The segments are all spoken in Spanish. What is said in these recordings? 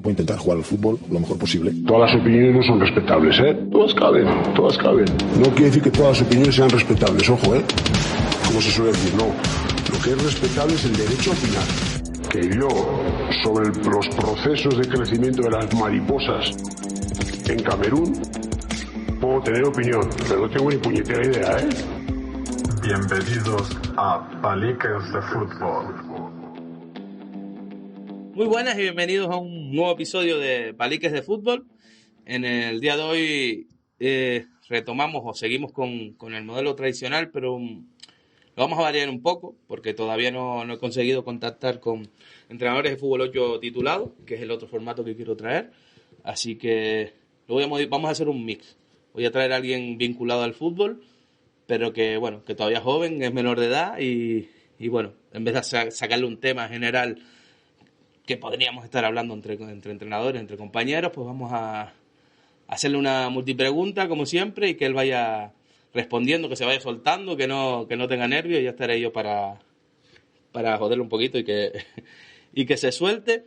Voy a intentar jugar al fútbol lo mejor posible. Todas las opiniones no son respetables, ¿eh? Todas caben, todas caben. No quiere decir que todas las opiniones sean respetables, ojo, ¿eh? Como se suele decir, no. Lo que es respetable es el derecho a opinar. Que yo, sobre los procesos de crecimiento de las mariposas en Camerún, puedo tener opinión, pero no tengo ni puñetera idea, ¿eh? Bienvenidos a Paliques de Fútbol. Muy buenas y bienvenidos a un nuevo episodio de Paliques de Fútbol. En el día de hoy retomamos o seguimos con el modelo tradicional, pero lo vamos a variar un poco porque todavía no he conseguido contactar con entrenadores de fútbol 8 titulados, que es el otro formato que quiero traer. Así que vamos a hacer un mix. Voy a traer a alguien vinculado al fútbol, pero que todavía es joven, es menor de edad y bueno, en vez de sacarle un tema general que podríamos estar hablando entre entrenadores, entre compañeros, pues vamos a hacerle una multipregunta, como siempre, y que él vaya respondiendo, que se vaya soltando, que no tenga nervios, y ya estaré yo para joderle un poquito y que se suelte.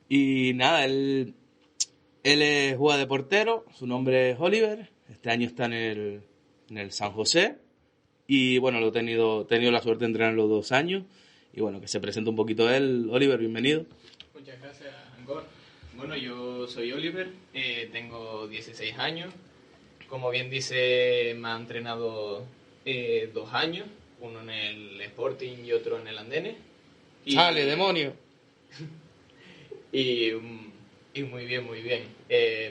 Y nada, él juega de portero, su nombre es Oliver, este año está en el San José, y bueno, he tenido la suerte de entrenarlo 2 años. Y bueno, que se presente un poquito él. Oliver, bienvenido. Muchas gracias, Angor. Bueno, yo soy Oliver, tengo 16 años. Como bien dice, me ha entrenado 2 años, uno en el Sporting y otro en el Andene. ¡Sale, demonio! Y muy bien, muy bien.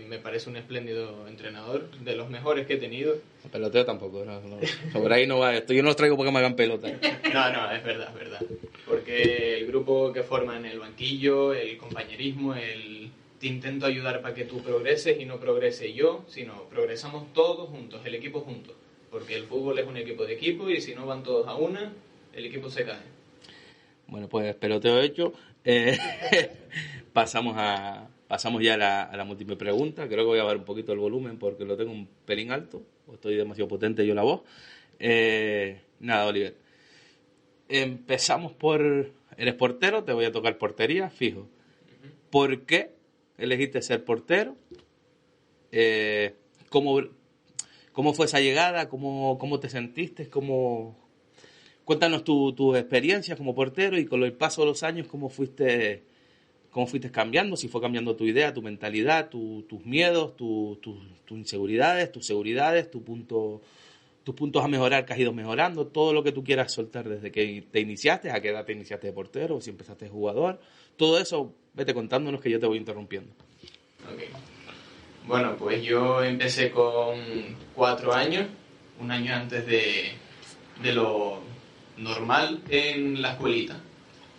Me parece un espléndido entrenador, de los mejores que he tenido. Peloteo tampoco, no. Sobre ahí no va esto. Yo no los traigo porque me hagan pelota. No, es verdad. Porque el grupo que forma en el banquillo, el compañerismo, te intento ayudar para que tú progreses y no progrese yo, sino progresamos todos juntos, el equipo juntos. Porque el fútbol es un equipo de equipo y si no van todos a una, el equipo se cae. Bueno, pues peloteo hecho. Pasamos ya a la múltiple pregunta. Creo que voy a bajar un poquito el volumen porque lo tengo un pelín alto. O estoy demasiado potente yo la voz. Nada, Oliver. Empezamos por... Eres portero, te voy a tocar portería, fijo. ¿Por qué elegiste ser portero? ¿Cómo fue esa llegada? ¿Cómo te sentiste? Cuéntanos tus experiencias como portero y con el paso de los años, ¿cómo fuiste cambiando? Si fue cambiando tu idea, tu mentalidad, tus miedos, tus inseguridades, tus seguridades, tus puntos a mejorar que has ido mejorando, todo lo que tú quieras soltar desde que te iniciaste, a qué edad te iniciaste de portero, o si empezaste de jugador, todo eso, vete contándonos que yo te voy interrumpiendo. Okay. Bueno, pues yo empecé con 4 años, un año antes de lo normal en la escuelita.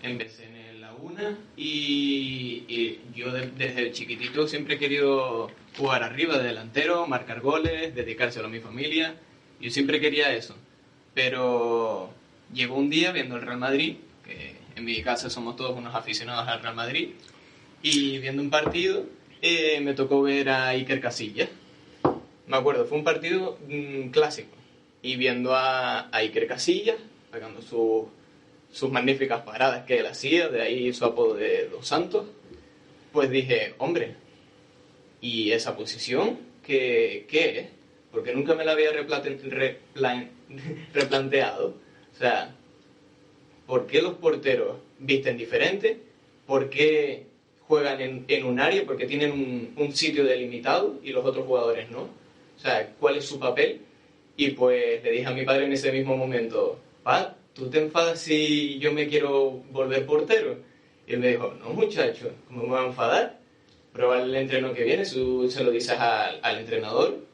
Empecé en la UNA y yo desde chiquitito siempre he querido jugar arriba, de delantero, marcar goles, dedicárselo a mi familia. Yo siempre quería eso. Pero llegó un día viendo el Real Madrid, que en mi casa somos todos unos aficionados al Real Madrid, y viendo un partido me tocó ver a Iker Casillas. Me acuerdo, fue un partido clásico. Y viendo a Iker Casillas, pegando sus magníficas paradas que él hacía, de ahí su apodo de Dos Santos, pues dije, hombre, ¿y esa posición qué es? Porque nunca me la había replanteado. O sea, ¿por qué los porteros visten diferente? ¿Por qué juegan en un área? Porque tienen un sitio delimitado y los otros jugadores no. O sea, ¿cuál es su papel? Y pues le dije a mi padre en ese mismo momento, pa, ¿tú te enfadas si yo me quiero volver portero? Y él me dijo, no muchacho, ¿cómo me voy a enfadar? Prueba el entreno que viene, se lo dices al entrenador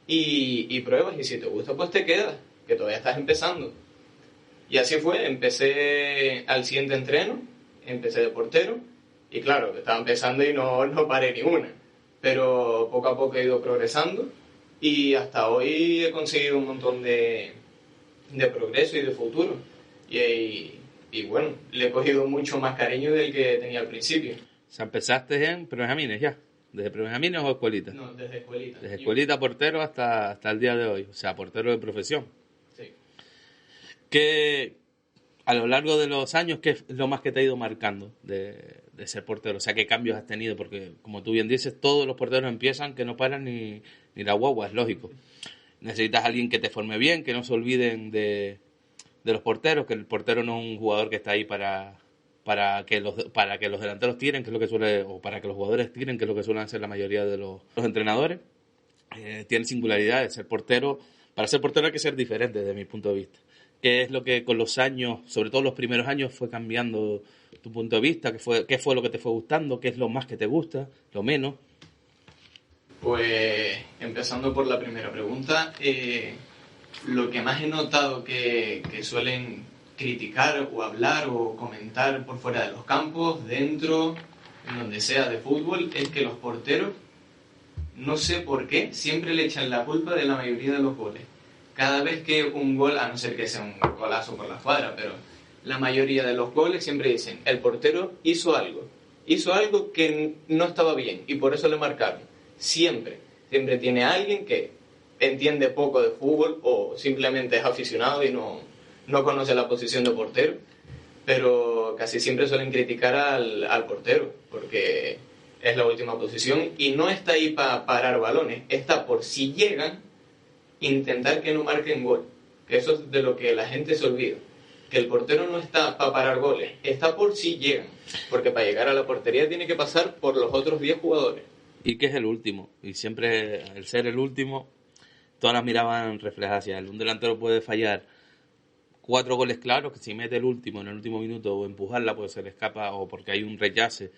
y pruebas, y si te gusta pues te quedas, que todavía estás empezando. Y así fue, empecé al siguiente entreno, empecé de portero, y claro, estaba empezando y no paré ni una, pero poco a poco he ido progresando, y hasta hoy he conseguido un montón de progreso y de futuro, y bueno, le he cogido mucho más cariño del que tenía al principio. O sea, empezaste en prebenjamines ya. ¿Desde prebenjamines o escuelita? No, desde escuelita. Desde escuelita portero hasta el día de hoy. O sea, portero de profesión. Sí. Que a lo largo de los años, ¿qué es lo más que te ha ido marcando de de ser portero? O sea, ¿qué cambios has tenido? Porque, como tú bien dices, todos los porteros empiezan que no paran ni la guagua, es lógico. Necesitas a alguien que te forme bien, que no se olviden de los porteros, que el portero no es un jugador que está ahí para que los delanteros tiren, que es lo que suele, o para que los jugadores tiren, que es lo que suelen hacer la mayoría de los entrenadores. Tiene singularidades. Ser portero, para ser portero hay que ser diferente desde mi punto de vista. ¿Qué es lo que con los años, sobre todo los primeros años, fue cambiando tu punto de vista? ¿Qué fue lo que te fue gustando? ¿Qué es lo más que te gusta? ¿Lo menos? Pues empezando por la primera pregunta, lo que más he notado que suelen criticar o hablar o comentar por fuera de los campos, dentro, en donde sea de fútbol, es que los porteros, no sé por qué, siempre le echan la culpa de la mayoría de los goles. Cada vez que un gol, a no ser que sea un golazo por la cuadra, pero la mayoría de los goles siempre dicen, el portero hizo algo que no estaba bien y por eso le marcaron. Siempre tiene alguien que entiende poco de fútbol o simplemente es aficionado y no conoce la posición de portero, pero casi siempre suelen criticar al portero porque es la última posición y no está ahí para parar balones, está por si llegan, intentar que no marquen gol, que eso es de lo que la gente se olvida, que el portero no está para parar goles, está por si llegan, porque para llegar a la portería tiene que pasar por los otros 10 jugadores. Y que es el último, y siempre el ser el último, todas las miraban reflejadas hacia él. Un delantero puede fallar 4 goles claros, que si mete el último en el último minuto o empujarla, pues se le escapa, o porque hay un rechace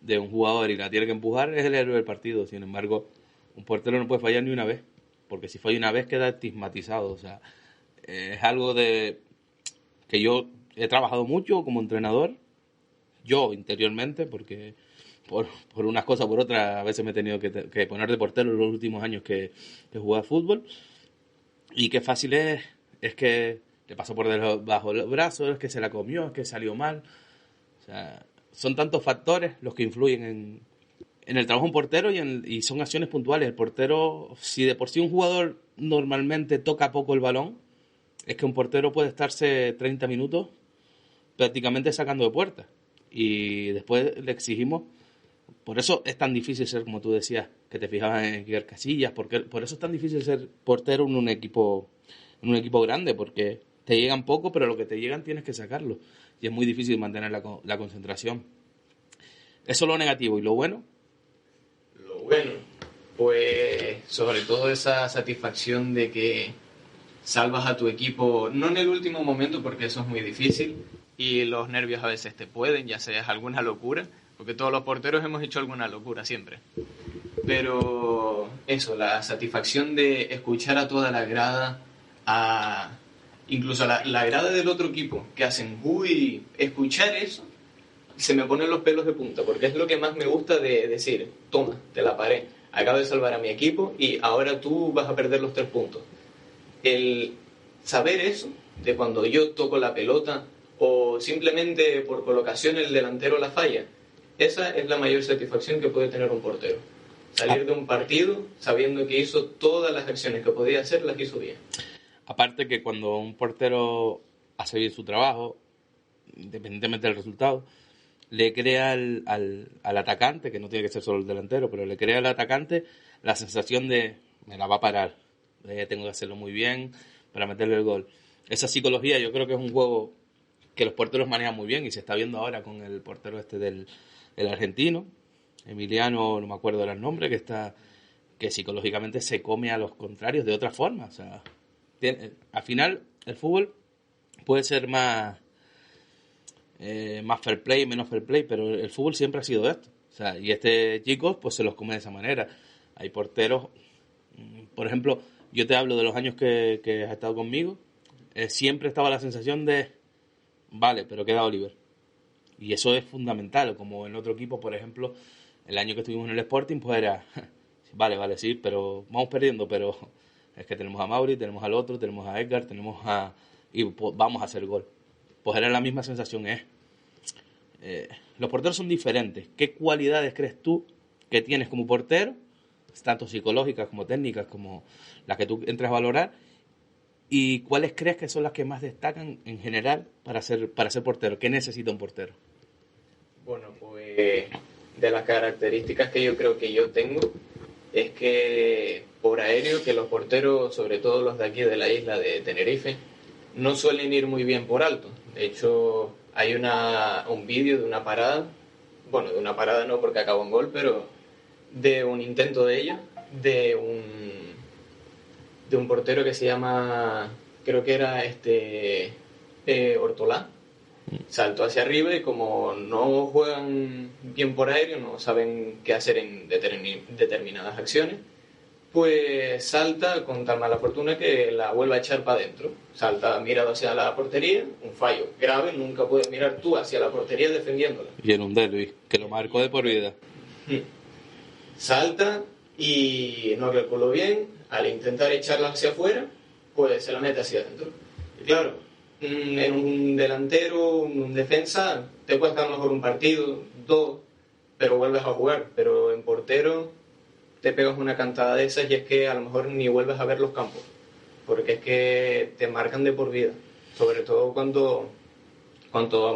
de un jugador y la tiene que empujar, es el héroe del partido. Sin embargo, un portero no puede fallar ni una vez, porque si falla una vez queda estigmatizado. O sea, es algo de que yo he trabajado mucho como entrenador, yo interiormente, porque por unas cosas o por otras a veces me he tenido que poner de portero en los últimos años que jugaba fútbol, y qué fácil es que le pasó por debajo del brazo, es que se la comió, es que salió mal. O sea, son tantos factores los que influyen en el trabajo de un portero y son acciones puntuales. El portero, si de por sí un jugador normalmente toca poco el balón, es que un portero puede estarse 30 minutos prácticamente sacando de puerta. Y después le exigimos. Por eso es tan difícil ser, como tú decías, que te fijabas en Iker Casillas, porque por eso es tan difícil ser portero en un equipo grande, porque te llegan poco, pero lo que te llegan tienes que sacarlo. Y es muy difícil mantener la concentración. Eso es lo negativo. ¿Y lo bueno? Lo bueno, pues sobre todo esa satisfacción de que salvas a tu equipo, no en el último momento, porque eso es muy difícil, y los nervios a veces te pueden, ya sea alguna locura, porque todos los porteros hemos hecho alguna locura siempre. Pero eso, la satisfacción de escuchar a toda la grada, incluso la grada del otro equipo, que hacen uy, escuchar eso, se me ponen los pelos de punta, porque es lo que más me gusta de decir, toma, te la paré, acabo de salvar a mi equipo y ahora tú vas a perder los 3 puntos. El saber eso, de cuando yo toco la pelota o simplemente por colocación el delantero la falla, esa es la mayor satisfacción que puede tener un portero. Salir de un partido sabiendo que hizo todas las acciones que podía hacer, las hizo bien. Aparte que cuando un portero hace bien su trabajo, independientemente del resultado, le crea al atacante, que no tiene que ser solo el delantero, pero le crea al atacante la sensación de me la va a parar, tengo que hacerlo muy bien para meterle el gol. Esa psicología yo creo que es un juego que los porteros manejan muy bien y se está viendo ahora con el portero del argentino, Emiliano, no me acuerdo del nombre, que psicológicamente se come a los contrarios de otra forma. O sea, al final el fútbol puede ser más fair play, menos fair play, pero el fútbol siempre ha sido esto. O sea, y este chico pues se los come de esa manera. Hay porteros, por ejemplo, yo te hablo de los años que has estado conmigo, siempre estaba la sensación de vale, pero queda Oliver. Y eso es fundamental, como en otro equipo, por ejemplo, el año que estuvimos en el Sporting, pues era, vale, sí, pero vamos perdiendo, pero es que tenemos a Mauri, tenemos al otro, tenemos a Edgar, y pues, vamos a hacer gol. Pues era la misma sensación, los porteros son diferentes. ¿Qué cualidades crees tú que tienes como portero, tanto psicológicas como técnicas, como las que tú entres a valorar? ¿Y cuáles crees que son las que más destacan en general para ser portero? ¿Qué necesita un portero? Bueno, pues de las características que yo creo que yo tengo es que por aéreo, que los porteros, sobre todo los de aquí de la isla de Tenerife, no suelen ir muy bien por alto. De hecho, hay un vídeo de una parada, bueno, de una parada no porque acabó en gol, pero de un intento de ella, de un portero que se llama, creo que era Ortolá. Saltó hacia arriba y como no juegan bien por aéreo, no saben qué hacer en determinadas acciones, pues salta con tan mala fortuna que la vuelve a echar para adentro. Salta mirado hacia la portería, un fallo grave, nunca puedes mirar tú hacia la portería defendiéndola. Y en un derbi, que lo marcó de por vida. Salta y no calculó bien, al intentar echarla hacia afuera, pues se la mete hacia adentro. Y claro, en un delantero, un defensa, te puede estar mejor un partido, 2, pero vuelves a jugar. Pero en portero te pegas una cantada de esas y es que a lo mejor ni vuelves a ver los campos, porque es que te marcan de por vida. Sobre todo cuanto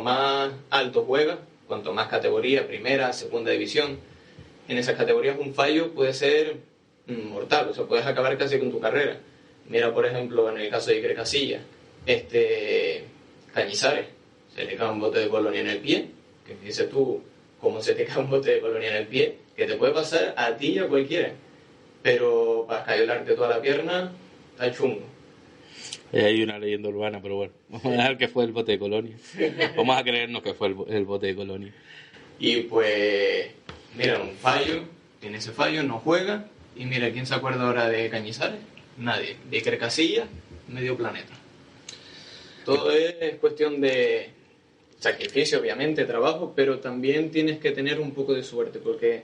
más alto juegas, cuanto más categoría, primera, segunda división, en esas categorías un fallo puede ser mortal, o sea, puedes acabar casi con tu carrera. Mira, por ejemplo, en el caso de Iker Casillas, Cañizares, se le cae un bote de colonia en el pie, que me dices tú, ¿cómo se te cae un bote de colonia en el pie? Que te puede pasar a ti y a cualquiera, pero para escayolarte toda la pierna, está chungo. Hay una leyenda urbana, pero bueno, vamos a dejar que fue el bote de colonia. Vamos a creernos que fue el bote de colonia. Y pues, mira, un fallo, tiene ese fallo, no juega, y mira, ¿quién se acuerda ahora de Cañizares? Nadie. De Iker Casillas, medio planeta. Todo es cuestión de sacrificio, obviamente, trabajo, pero también tienes que tener un poco de suerte, porque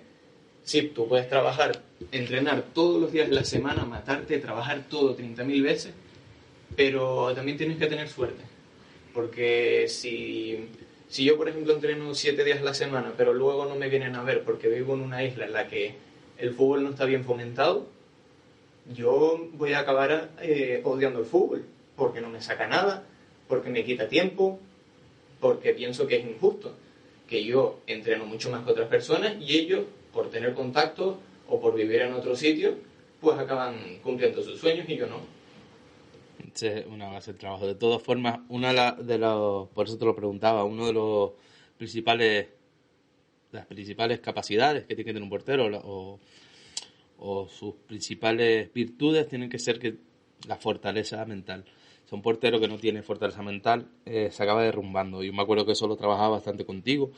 sí, tú puedes trabajar, entrenar todos los días de la semana, matarte, trabajar todo 30.000 veces, pero también tienes que tener suerte. Porque si yo, por ejemplo, entreno 7 días a la semana, pero luego no me vienen a ver porque vivo en una isla en la que el fútbol no está bien fomentado, yo voy a acabar odiando el fútbol, porque no me saca nada, porque me quita tiempo, porque pienso que es injusto, que yo entreno mucho más que otras personas y ellos, por tener contacto o por vivir en otro sitio, pues acaban cumpliendo sus sueños y yo no. Es una base de trabajo. De todas formas, por eso te lo preguntaba, uno de las principales capacidades que tiene que tener un portero o sus principales virtudes tienen que ser la fortaleza mental. Un portero que no tiene fortaleza mental se acaba derrumbando. Yo me acuerdo que eso lo trabajaba bastante contigo,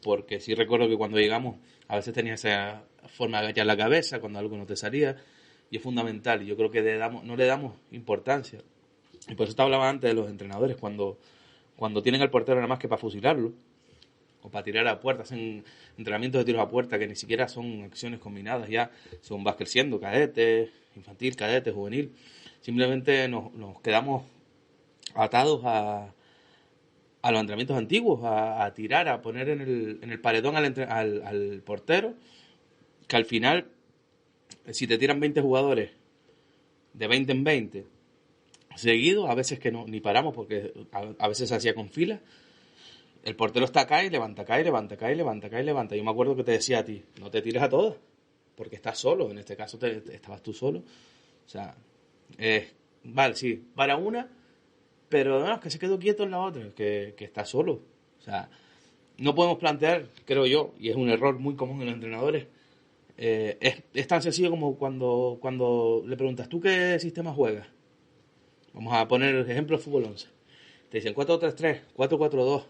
porque sí recuerdo que cuando llegamos a veces tenías esa forma de agachar la cabeza cuando algo no te salía, y es fundamental. Y yo creo que no le damos importancia. Y por eso te hablaba antes de los entrenadores, cuando tienen al portero nada más que para fusilarlo o para tirar a puerta, hacen entrenamientos de tiros a puerta que ni siquiera son acciones combinadas, ya vas creciendo, cadete, infantil, cadete, juvenil. Simplemente nos quedamos atados a los entrenamientos antiguos, a tirar, a poner en el paredón al portero, que al final, si te tiran 20 jugadores de 20 en 20 seguidos, a veces que no ni paramos porque a veces se hacía con filas, el portero está acá y levanta, cae, levanta, cae, levanta, cae, levanta. Yo me acuerdo que te decía a ti, no te tires a todas, porque estás solo, en este caso estabas tú solo. O sea, vale, sí, para una, pero no, es que se quedó quieto en la otra, que está solo. O sea, no podemos plantear, creo yo, y es un error muy común en los entrenadores, es tan sencillo como cuando le preguntas, ¿tú qué sistema juegas? Vamos a poner el ejemplo de Fútbol 11. Te dicen 4-3-3, 4-4-2,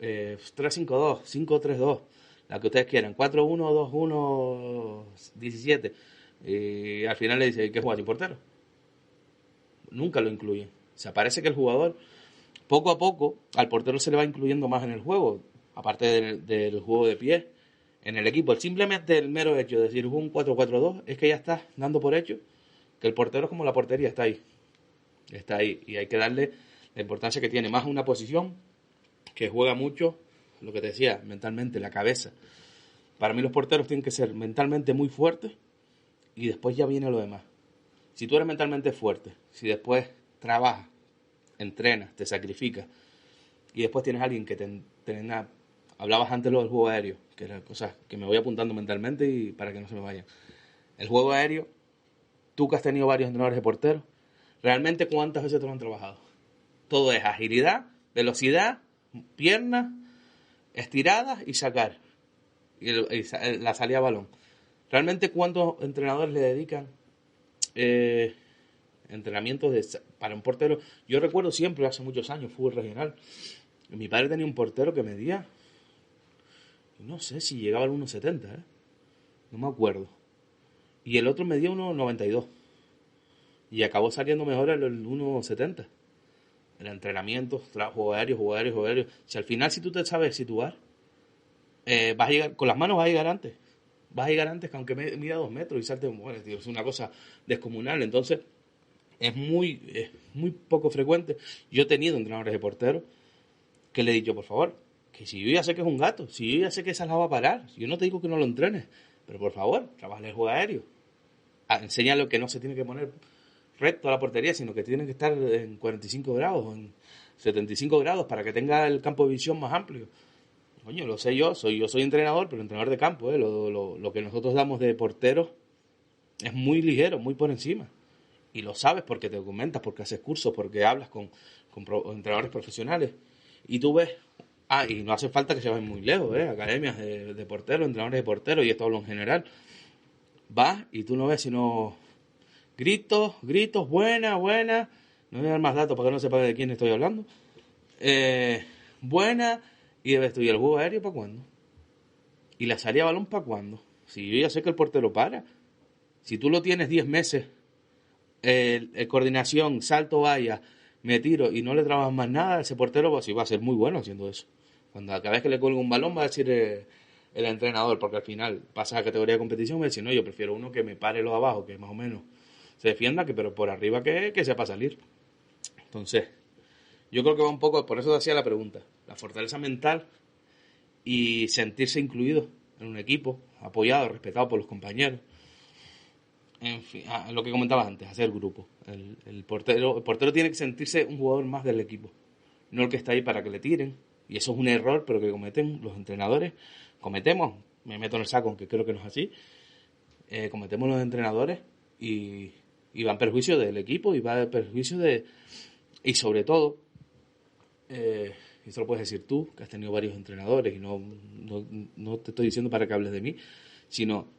3-5-2, 5-3-2, la que ustedes quieran, 4-1, 2-1, 17. Y al final le dice, ¿qué juega sin portero? Nunca lo incluyen. O sea, parece que el jugador, poco a poco, al portero se le va incluyendo más en el juego, aparte del juego de pie, en el equipo. Simplemente el mero hecho de decir un 4-4-2 es que ya estás dando por hecho que el portero es como la portería, está ahí. Está ahí. Y hay que darle la importancia que tiene. Más una posición que juega mucho, lo que te decía, mentalmente, la cabeza. Para mí los porteros tienen que ser mentalmente muy fuertes y después ya viene lo demás. Si tú eres mentalmente fuerte, si después trabajas, entrenas, te sacrificas y después tienes a alguien que te entrena hablabas antes lo del juego aéreo, que eran cosas que me voy apuntando mentalmente y para que no se me vayan. El juego aéreo, tú que has tenido varios entrenadores de porteros, ¿realmente cuántas veces te lo han trabajado? Todo es agilidad, velocidad, piernas, estiradas y sacar. Y la salida a balón. ¿Realmente cuántos entrenadores le dedican entrenamientos para un portero? Yo recuerdo siempre, hace muchos años, fútbol regional. Mi padre tenía un portero que medía, no sé si llegaba al 1,70, no me acuerdo. Y el otro medía 1,92. Y acabó saliendo mejor el 1,70. El entrenamiento, juego aéreo. Si al final, si tú te sabes situar, vas a llegar, con las manos vas a llegar antes. Vas a llegar antes que aunque mida 2 metros y salte, bueno, tío, es una cosa descomunal. Entonces, es muy poco frecuente. Yo he tenido entrenadores de porteros que le he dicho, por favor, que si yo ya sé que es un gato, si yo ya sé que esa la va a parar, yo no te digo que no lo entrenes, pero por favor, trabaja el juego aéreo. Enséñale que no se tiene que poner recto a la portería, sino que tiene que estar en 45 grados, en 75 grados, para que tenga el campo de visión más amplio. Coño, lo sé yo soy entrenador, pero entrenador de campo, lo que nosotros damos de porteros es muy ligero, muy por encima. Y lo sabes porque te documentas, porque haces cursos, porque hablas con entrenadores profesionales. Y tú ves, y no hace falta que se vayan muy lejos, academias de porteros, entrenadores de porteros, y esto hablo en general. Vas y tú no ves sino gritos, buena, no voy a dar más datos para que no sepa de quién estoy hablando. Buena, y debes tú, ¿y el juego aéreo para cuándo? ¿Y la salida a balón para cuándo? Si yo ya sé que el portero para. Si tú lo tienes 10 meses, coordinación, salto, valla, me tiro y no le trabajas más nada, ese portero pues, sí va a ser muy bueno haciendo eso. Cuando cada vez que le cuelga un balón va a decir el entrenador, porque al final pasa a categoría de competición y me dice, no, yo prefiero uno que me pare los abajo, que más o menos se defienda, pero por arriba que sepa salir. Entonces, yo creo que va un poco, por eso te hacía la pregunta, la fortaleza mental y sentirse incluido en un equipo, apoyado, respetado por los compañeros. En fin, lo que comentabas antes, hacer grupo. El portero tiene que sentirse un jugador más del equipo, no el que está ahí para que le tiren. Y eso es un error, pero que cometen los entrenadores. Me meto en el saco, aunque creo que no es así. Cometemos los entrenadores y va en perjuicio del equipo y va en perjuicio de... Y sobre todo, esto lo puedes decir tú, que has tenido varios entrenadores y no te estoy diciendo para que hables de mí, sino...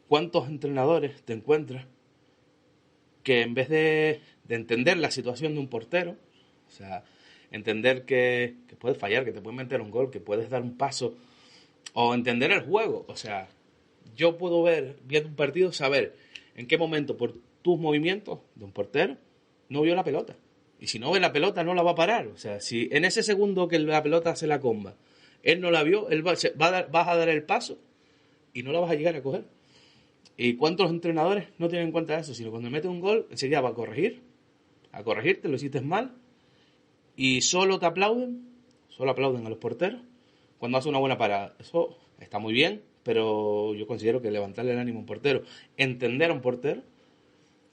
¿Cuántos entrenadores te encuentras que en vez de entender la situación de un portero, o sea, entender que puedes fallar, que te pueden meter un gol, que puedes dar un paso, o entender el juego? O sea, yo puedo viendo un partido, saber en qué momento por tus movimientos de un portero no vio la pelota. Y si no ve la pelota, no la va a parar. O sea, si en ese segundo que la pelota se la comba, él no la vio, vas a dar el paso y no la vas a llegar a coger. ¿Y cuántos entrenadores no tienen en cuenta eso? Sino cuando mete un gol, enseguida va a corregirte, lo hiciste mal, y solo aplauden a los porteros cuando hace una buena parada. Eso está muy bien, pero yo considero que levantarle el ánimo a un portero, entender a un portero,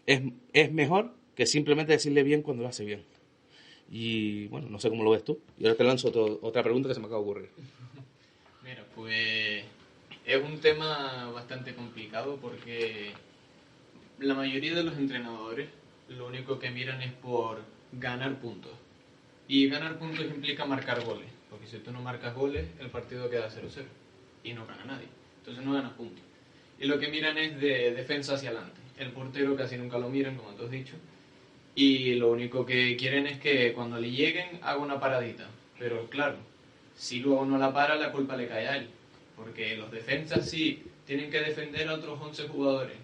es mejor que simplemente decirle bien cuando lo hace bien. Y bueno, no sé cómo lo ves tú. Y ahora te lanzo otra pregunta que se me acaba de ocurrir. Mira, pues... es un tema bastante complicado porque la mayoría de los entrenadores lo único que miran es por ganar puntos. Y ganar puntos implica marcar goles, porque si tú no marcas goles, el partido queda 0-0 y no gana nadie. Entonces no ganas puntos. Y lo que miran es de defensa hacia adelante. El portero casi nunca lo miran, como tú has dicho. Y lo único que quieren es que cuando le lleguen haga una paradita. Pero claro, si luego no la para, la culpa le cae a él. Porque los defensas sí tienen que defender a otros 11 jugadores.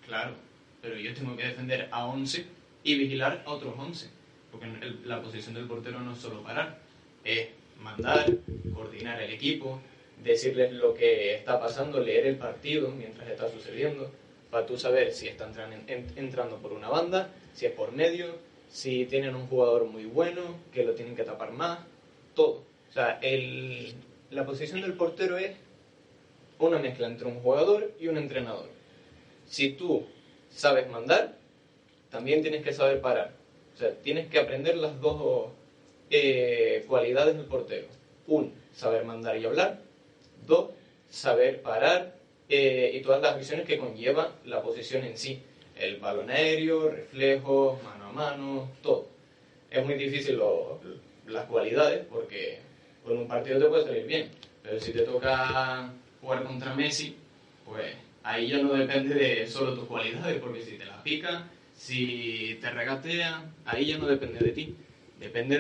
Claro, pero yo tengo que defender a 11 y vigilar a otros 11. Porque la posición del portero no es solo parar, es mandar, coordinar el equipo, decirles lo que está pasando, leer el partido mientras está sucediendo, para tú saber si están entrando por una banda, si es por medio, si tienen un jugador muy bueno, que lo tienen que tapar más, todo. O sea, la posición del portero es una mezcla entre un jugador y un entrenador. Si tú sabes mandar, también tienes que saber parar. O sea, tienes que aprender las dos cualidades del portero. saber mandar y hablar. 2, saber parar y todas las acciones que conlleva la posición en sí. El balón aéreo, reflejos, mano a mano, todo. Es muy difícil las cualidades porque con un partido te puede salir bien, pero si te toca jugar contra Messi, pues ahí ya no depende de solo tus cualidades, porque si te la pica, si te regatea, ahí ya no depende de ti, depende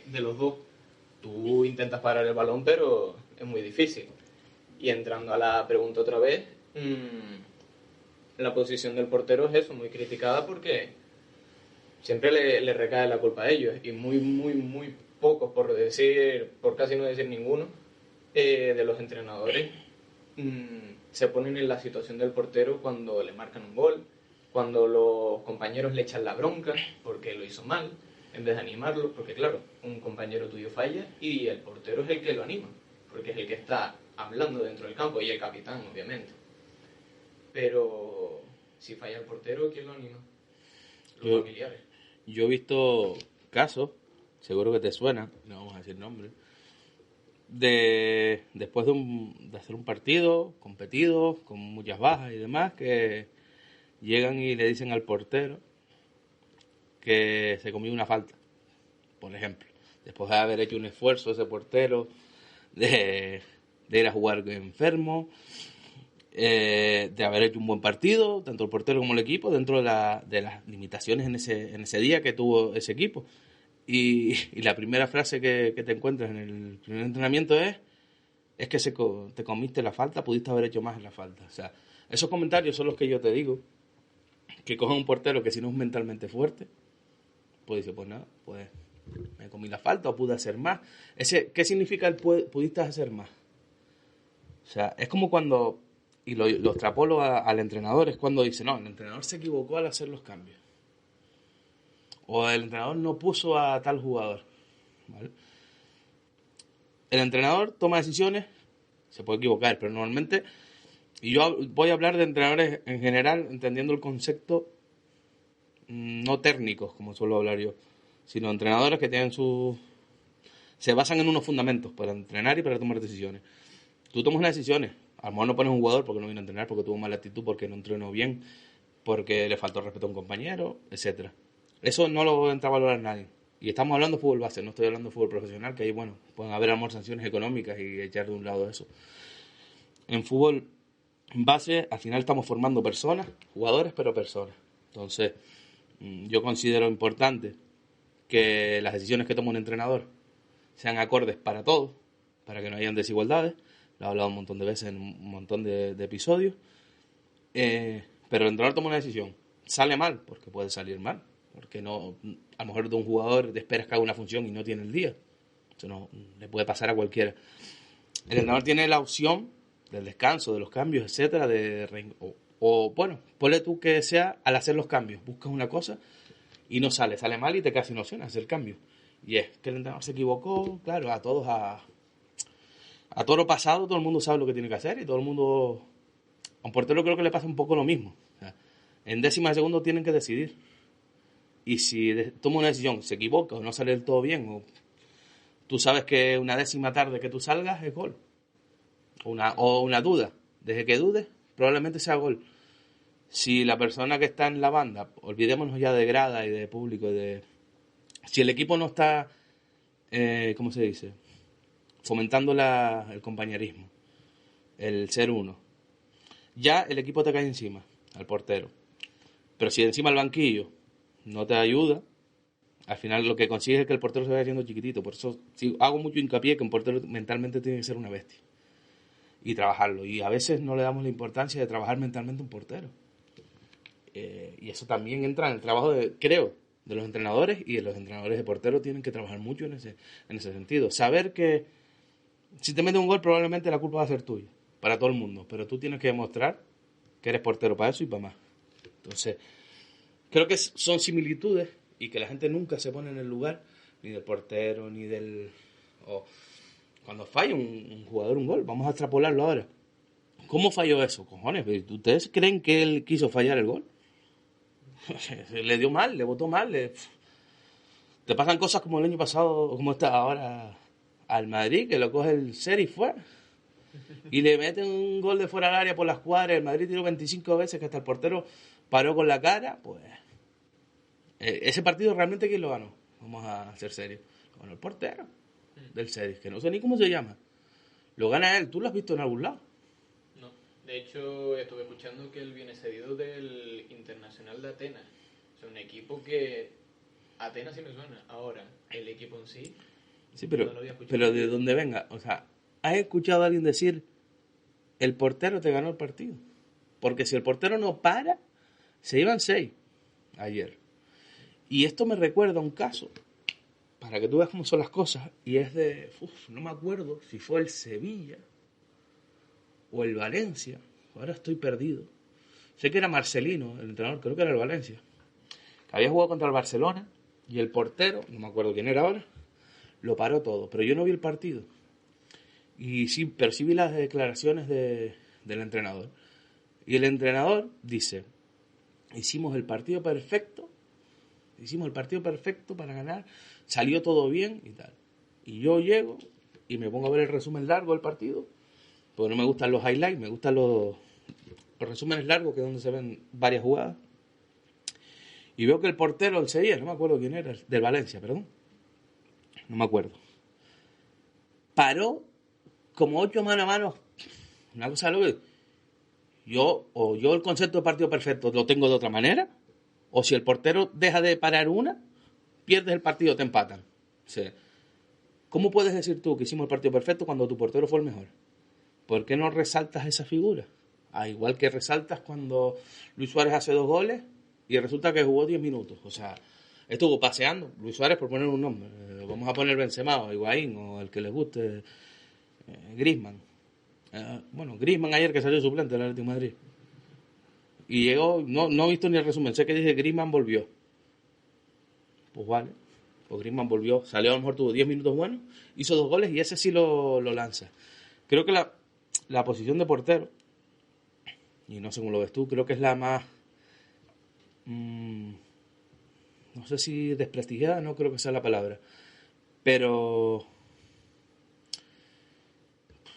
de los dos. Tú intentas parar el balón, pero es muy difícil. Y entrando a la pregunta otra vez, la posición del portero es eso, muy criticada porque siempre le recae la culpa a ellos, y muy pocos, por casi no decir ninguno, de los entrenadores se ponen en la situación del portero cuando le marcan un gol, cuando los compañeros le echan la bronca porque lo hizo mal, en vez de animarlo, porque claro, un compañero tuyo falla y el portero es el que lo anima, porque es el que está hablando dentro del campo, y el capitán, obviamente. Pero si falla el portero, ¿quién lo anima? Los familiares. Yo he visto casos, seguro que te suena, no vamos a decir nombres, después de hacer un partido competido, con muchas bajas y demás, que llegan y le dicen al portero que se comió una falta, por ejemplo, después de haber hecho un esfuerzo ese portero de ir a jugar enfermo, de haber hecho un buen partido, tanto el portero como el equipo, dentro de las limitaciones en ese día que tuvo ese equipo. Y la primera frase que te encuentras en el primer entrenamiento es que te comiste la falta, pudiste haber hecho más en la falta. O sea, esos comentarios son los que yo te digo, que coge un portero que si no es mentalmente fuerte, pues dice, pues nada, pues me comí la falta o pude hacer más. ¿Qué significa el pudiste hacer más? O sea, es como cuando, y lo extrapolo al entrenador, es cuando dice, no, el entrenador se equivocó al hacer los cambios. O el entrenador no puso a tal jugador, ¿vale? El entrenador toma decisiones, se puede equivocar, pero normalmente, y yo voy a hablar de entrenadores en general, entendiendo el concepto no técnicos, como suelo hablar yo, sino entrenadores que tienen se basan en unos fundamentos para entrenar y para tomar decisiones. Tú tomas unas decisiones, a lo mejor no pones un jugador porque no vino a entrenar, porque tuvo mala actitud, porque no entrenó bien, porque le faltó respeto a un compañero, etcétera. Eso no lo entra a valorar nadie. Y estamos hablando de fútbol base, no estoy hablando de fútbol profesional, que ahí, bueno, pueden haber sanciones económicas y echar de un lado eso. En fútbol base, al final estamos formando personas, jugadores, pero personas. Entonces, yo considero importante que las decisiones que toma un entrenador sean acordes para todos, para que no hayan desigualdades. Lo he hablado un montón de veces en un montón de episodios. Pero el entrenador toma una decisión. Sale mal, porque puede salir mal. Porque no, a lo mejor de un jugador te esperas que haga una función y no tiene el día. Eso no le puede pasar a cualquiera. El entrenador tiene la opción del descanso, de los cambios, etcétera, o bueno, ponle tú que sea al hacer los cambios. Buscas una cosa y no sale mal y te quedas sin opción a hacer el cambio. Y es que el entrenador se equivocó, claro, a todos a toro pasado, todo el mundo sabe lo que tiene que hacer y todo el mundo... A un portero creo que le pasa un poco lo mismo. O sea, en décimas de segundo tienen que decidir. Y si toma una decisión, se equivoca o no sale del todo bien, o tú sabes que una décima tarde que tú salgas es gol. O una duda. Desde que dudes, probablemente sea gol. Si la persona que está en la banda, olvidémonos ya de grada y de público, si el equipo no está, ¿cómo se dice? Fomentando el compañerismo, el ser uno, ya el equipo te cae encima, al portero. Pero si encima el banquillo no te ayuda, al final lo que consigues es que el portero se vaya haciendo chiquitito. Por eso hago mucho hincapié que un portero mentalmente tiene que ser una bestia y trabajarlo. Y a veces no le damos la importancia de trabajar mentalmente a un portero. Y eso también entra en el trabajo, creo, de los entrenadores, y de los entrenadores de portero tienen que trabajar mucho en ese sentido. Saber que si te metes un gol probablemente la culpa va a ser tuya, para todo el mundo, pero tú tienes que demostrar que eres portero para eso y para más. Entonces, creo que son similitudes y que la gente nunca se pone en el lugar ni del portero, ni del... cuando falla un jugador un gol, vamos a extrapolarlo ahora. ¿Cómo falló eso? Cojones, ¿ustedes creen que él quiso fallar el gol? Le dio mal, le botó mal. Te pasan cosas como el año pasado, como está ahora al Madrid, que lo coge el Sheriff fuera. Y le meten un gol de fuera del área por las cuadras. El Madrid tiró 25 veces que hasta el portero paró con la cara. Pues ese partido realmente, ¿quién lo ganó? Vamos a ser serios. Lo ganó el portero del Sheriff, que no sé ni cómo se llama. Lo gana él. ¿Tú lo has visto en algún lado? No. De hecho, estuve escuchando que él viene cedido del Internacional de Atenas. O sea, un equipo que... Atenas sí me suena. Ahora, el equipo en sí... Sí, pero, no lo había escuchado. pero de donde venga. O sea, ¿has escuchado a alguien decir el portero te ganó el partido? Porque si el portero no para, se iban 6 ayer. Y esto me recuerda a un caso, para que tú veas cómo son las cosas, y es de... no me acuerdo si fue el Sevilla o el Valencia. Ahora estoy perdido. Sé que era Marcelino, el entrenador, creo que era el Valencia. Que había jugado contra el Barcelona y el portero, no me acuerdo quién era ahora, lo paró todo. Pero yo no vi el partido. Y sí, pero sí vi las declaraciones del entrenador. Y el entrenador dice, hicimos el partido perfecto para ganar, salió todo bien y tal. Y yo llego y me pongo a ver el resumen largo del partido, porque no me gustan los highlights, me gustan los resúmenes largos, que es donde se ven varias jugadas. Y veo que el portero del Sevilla, no me acuerdo quién era, del Valencia, perdón, no me acuerdo, paró como 8 mano a mano, una cosa loca. Yo el concepto de partido perfecto lo tengo de otra manera, o si el portero deja de parar una, pierdes el partido, te empatan. O sea, ¿cómo puedes decir tú que hicimos el partido perfecto cuando tu portero fue el mejor? ¿Por qué no resaltas esa figura? Igual que resaltas cuando Luis Suárez hace 2 goles y resulta que jugó 10 minutos. O sea, estuvo paseando. Luis Suárez, por poner un nombre. Vamos a poner Benzema o Higuaín o el que les guste, Griezmann. Griezmann ayer que salió suplente del Atlético de Madrid. Y llegó, no he visto ni el resumen, sé que dice Griezmann volvió. Pues vale, pues Griezmann volvió, salió, a lo mejor tuvo 10 minutos buenos, hizo 2 goles y ese sí lo lanza. Creo que la posición de portero, y no sé cómo lo ves tú, creo que es la más, no sé si desprestigiada, no creo que sea la palabra, pero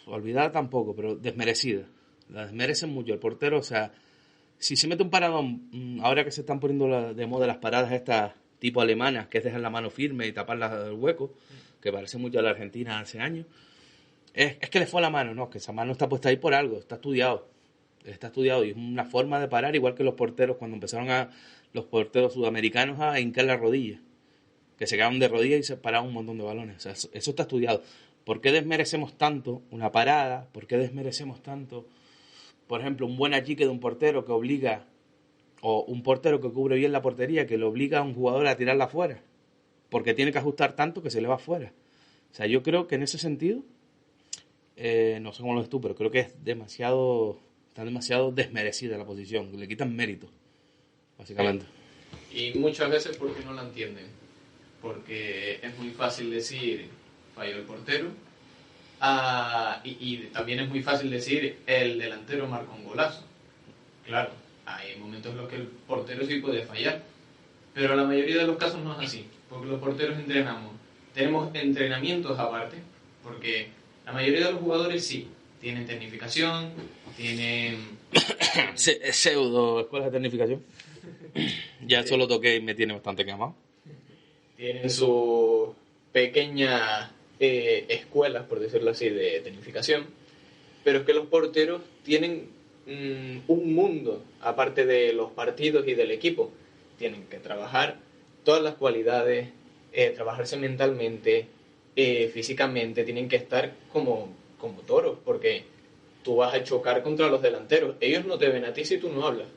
olvidada tampoco, pero desmerecida. La desmerecen mucho el portero, o sea, si se mete un paradón, ahora que se están poniendo de moda las paradas estas tipo alemanas, que es dejar la mano firme y tapar el hueco, que parece mucho a la Argentina hace años, es que le fue la mano, no, que esa mano está puesta ahí por algo, está estudiado y es una forma de parar, igual que los porteros cuando empezaron los porteros sudamericanos a hincar la rodilla, que se quedaban de rodillas y se paraban un montón de balones. O sea, eso está estudiado. ¿Por qué desmerecemos tanto una parada? ¿Por qué desmerecemos tanto, por ejemplo, un buen achique de un portero que obliga, o un portero que cubre bien la portería, que le obliga a un jugador a tirarla afuera? Porque tiene que ajustar tanto que se le va afuera. O sea, yo creo que en ese sentido, no sé cómo lo ves tú, pero creo que está demasiado desmerecida la posición. Le quitan mérito, básicamente. Y muchas veces porque no la entienden. Porque es muy fácil decir, falló el portero. Y también es muy fácil decir, el delantero marcó un golazo. Claro, hay momentos en los que el portero sí puede fallar. Pero la mayoría de los casos no es así. Porque los porteros tenemos entrenamientos aparte. Porque la mayoría de los jugadores sí tienen tecnificación, tienen... Pseudo escuelas de tecnificación. Ya eso lo toqué y me tiene bastante quemado. Tienen sus pequeñas escuelas, por decirlo así, de tecnificación. Pero es que los porteros tienen un mundo, aparte de los partidos y del equipo. Tienen que trabajar todas las cualidades, trabajarse mentalmente, físicamente, tienen que estar como toros, porque tú vas a chocar contra los delanteros. Ellos no te ven a ti si tú no hablas.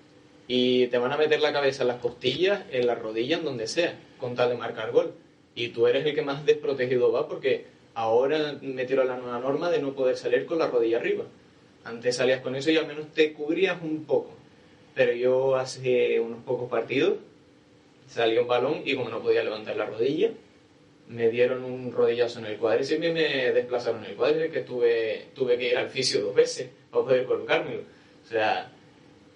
Y te van a meter la cabeza en las costillas, en las rodillas, en donde sea, con tal de marcar gol. Y tú eres el que más desprotegido va, porque ahora metieron la nueva norma de no poder salir con la rodilla arriba. Antes salías con eso y al menos te cubrías un poco. Pero yo hace unos pocos partidos salí un balón y como no podía levantar la rodilla, me dieron un rodillazo en el cuádriceps y me desplazaron en el cuádriceps, que tuve que ir al fisio 2 veces para poder colocármelo. O sea,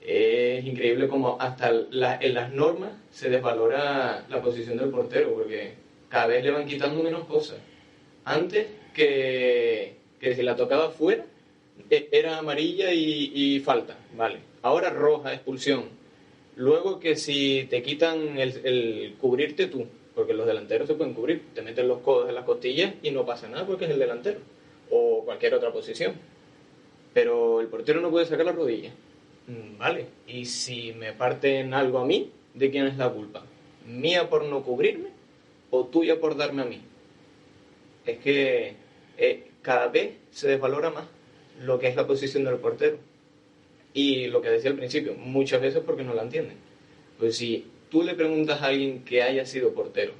es increíble como hasta en las normas se desvalora la posición del portero, porque cada vez le van quitando menos cosas. Antes que si la tocaba fuera era amarilla y falta, vale. Ahora roja, expulsión. Luego que si te quitan el cubrirte tú, porque los delanteros se pueden cubrir, te meten los codos en las costillas y no pasa nada porque es el delantero, o cualquier otra posición. Pero el portero no puede sacar la rodilla. Vale, y si me parten algo a mí, ¿de quién es la culpa? ¿Mía por no cubrirme o tuya por darme a mí? Es que cada vez se desvalora más lo que es la posición del portero. Y lo que decía al principio, muchas veces porque no la entienden. Pues si tú le preguntas a alguien que haya sido portero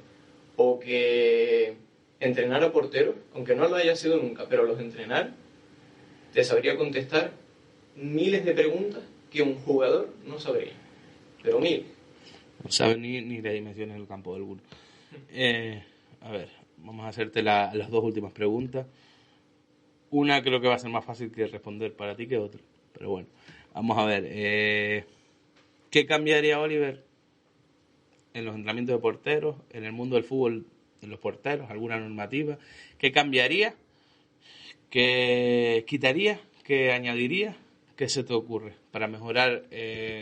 o que entrenara portero, aunque no lo haya sido nunca, pero los entrenar, te sabría contestar miles de preguntas que un jugador no sabría. Pero miles. No sabe ni las dimensiones del campo del alguno. A ver, vamos a hacerte las dos últimas preguntas. Una creo que va a ser más fácil que responder para ti que otra. Pero bueno, vamos a ver. ¿Qué cambiaría, Oliver, en los entrenamientos de porteros, en el mundo del fútbol, en los porteros? ¿Alguna normativa? ¿Qué cambiaría? ¿Qué quitaría? ¿Qué añadiría? ¿Qué se te ocurre para mejorar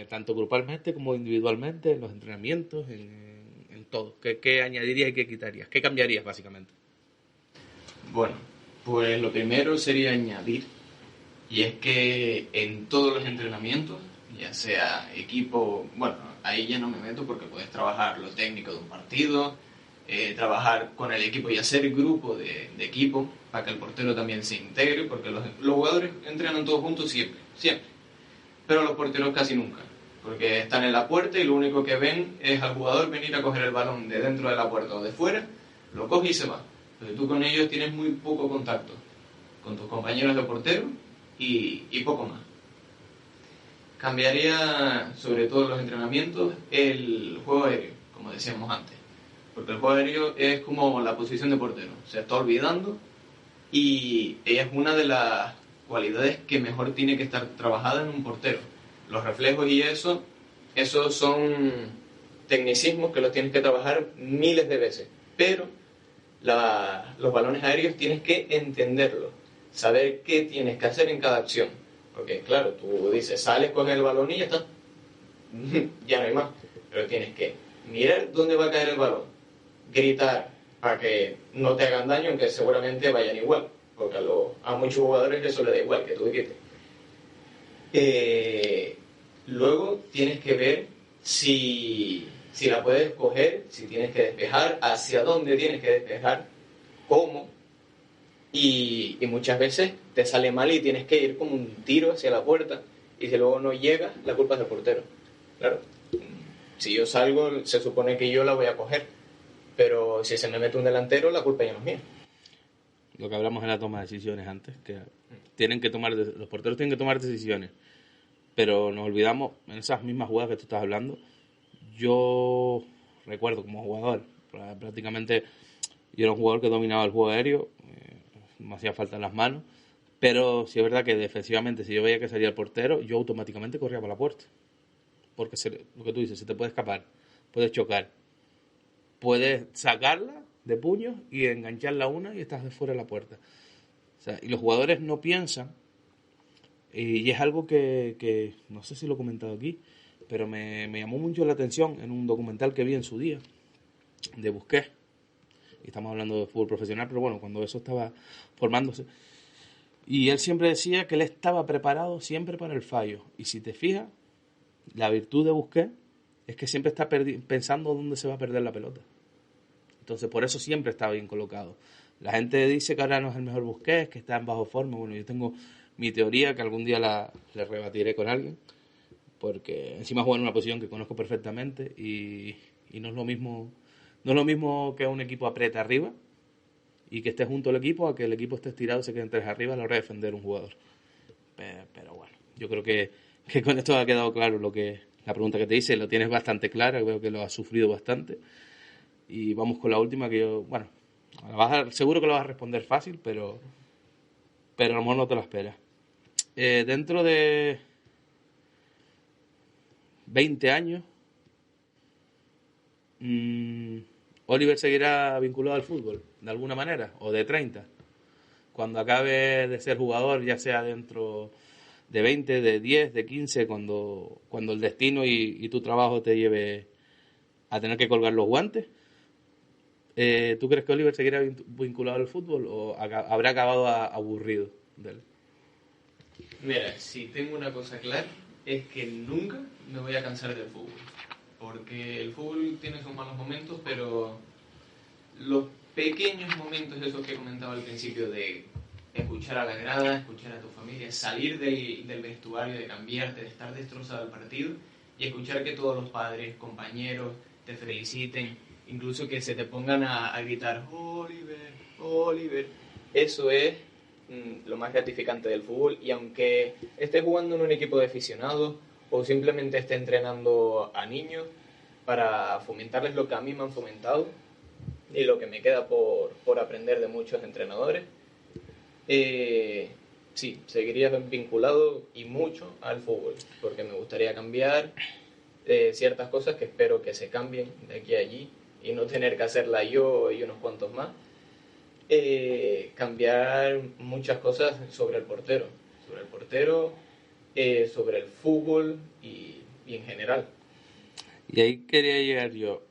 tanto grupalmente como individualmente en los entrenamientos, en todo? ¿Qué añadirías y qué quitarías? ¿Qué cambiarías, básicamente? Bueno, pues lo primero sería añadir, y es que en todos los entrenamientos, ya sea equipo, bueno, ahí ya no me meto porque puedes trabajar lo técnico de un partido, trabajar con el equipo y hacer grupo de equipo para que el portero también se integre, porque los jugadores entrenan todos juntos siempre, pero los porteros casi nunca, porque están en la puerta y lo único que ven es al jugador venir a coger el balón de dentro de la puerta o de fuera, lo coge y se va. Entonces tú con ellos tienes muy poco contacto con tus compañeros de portero y poco más. Cambiaría, sobre todo en los entrenamientos, el juego aéreo, como decíamos antes. Porque el juego aéreo es como la posición de portero. Se está olvidando y ella es una de las cualidades que mejor tiene que estar trabajada en un portero. Los reflejos y esos son tecnicismos que los tienes que trabajar miles de veces. Pero los balones aéreos tienes que entenderlos, saber qué tienes que hacer en cada acción. Porque claro, tú dices, sales con el balón y ya está. Ya no hay más. Pero tienes que mirar dónde va a caer el balón, gritar para que no te hagan daño, aunque seguramente vayan igual. Porque a muchos jugadores eso les da igual, que tú grites. Luego tienes que ver si la puedes coger, si tienes que despejar, hacia dónde tienes que despejar, cómo. Y muchas veces te sale mal y tienes que ir como un tiro hacia la puerta, y si luego no llega, la culpa es del portero. Claro, si yo salgo, se supone que yo la voy a coger, pero si se me mete un delantero, la culpa ya no es mía. Lo que hablamos en la toma de decisiones antes, que los porteros tienen que tomar decisiones, pero nos olvidamos en esas mismas jugadas que tú estás hablando. Yo recuerdo como jugador, prácticamente yo era un jugador que dominaba el juego aéreo, me hacía falta en las manos, pero sí es verdad que defensivamente, si yo veía que salía el portero, yo automáticamente corría para la puerta, porque lo que tú dices, se te puede escapar, puedes chocar, puedes sacarla de puños y engancharla una y estás de fuera de la puerta. O sea, y los jugadores no piensan, y es algo que no sé si lo he comentado aquí, pero me llamó mucho la atención en un documental que vi en su día de Busquets. Y estamos hablando de fútbol profesional, pero bueno, cuando eso estaba formándose. Y él siempre decía que él estaba preparado siempre para el fallo. Y si te fijas, la virtud de Busquets es que siempre está pensando dónde se va a perder la pelota. Entonces, por eso siempre está bien colocado. La gente dice que ahora no es el mejor Busquets, que está en bajo forma. Bueno, yo tengo mi teoría que algún día le rebatiré con alguien, porque encima juega en una posición que conozco perfectamente y no es lo mismo. No es lo mismo que un equipo apriete arriba y que esté junto al equipo a que el equipo esté estirado y se queden tres arriba a la hora de defender un jugador. Pero bueno, yo creo que con esto ha quedado claro la pregunta que te hice, lo tienes bastante clara, creo que lo has sufrido bastante. Y vamos con la última que yo, bueno, seguro que lo vas a responder fácil, pero a lo mejor no te lo esperas. Dentro de 20 años, ¿Oliver seguirá vinculado al fútbol de alguna manera? ¿O de 30? cuando acabe de ser jugador, ya sea dentro de 20, de 10, de 15, cuando el destino y tu trabajo te lleve a tener que colgar los guantes? ¿Tú crees que Oliver seguirá vinculado al fútbol o habrá acabado aburrido de él? Mira, si tengo una cosa clara, es que nunca me voy a cansar del fútbol. Porque el fútbol tiene sus malos momentos, pero los pequeños momentos, esos que comentaba al principio, de escuchar a la grada, escuchar a tu familia, salir del vestuario, de cambiarte, de estar destrozado al partido y escuchar que todos los padres, compañeros, te feliciten, incluso que se te pongan a gritar Oliver, Oliver. Eso es lo más gratificante del fútbol, y aunque esté jugando en un equipo de aficionados o simplemente esté entrenando a niños para fomentarles lo que a mí me han fomentado y lo que me queda por aprender de muchos entrenadores, sí, seguiría vinculado y mucho al fútbol, porque me gustaría cambiar ciertas cosas que espero que se cambien de aquí a allí y no tener que hacerla yo y unos cuantos más. Cambiar muchas cosas sobre el portero, sobre el fútbol y en general. Y ahí quería llegar yo.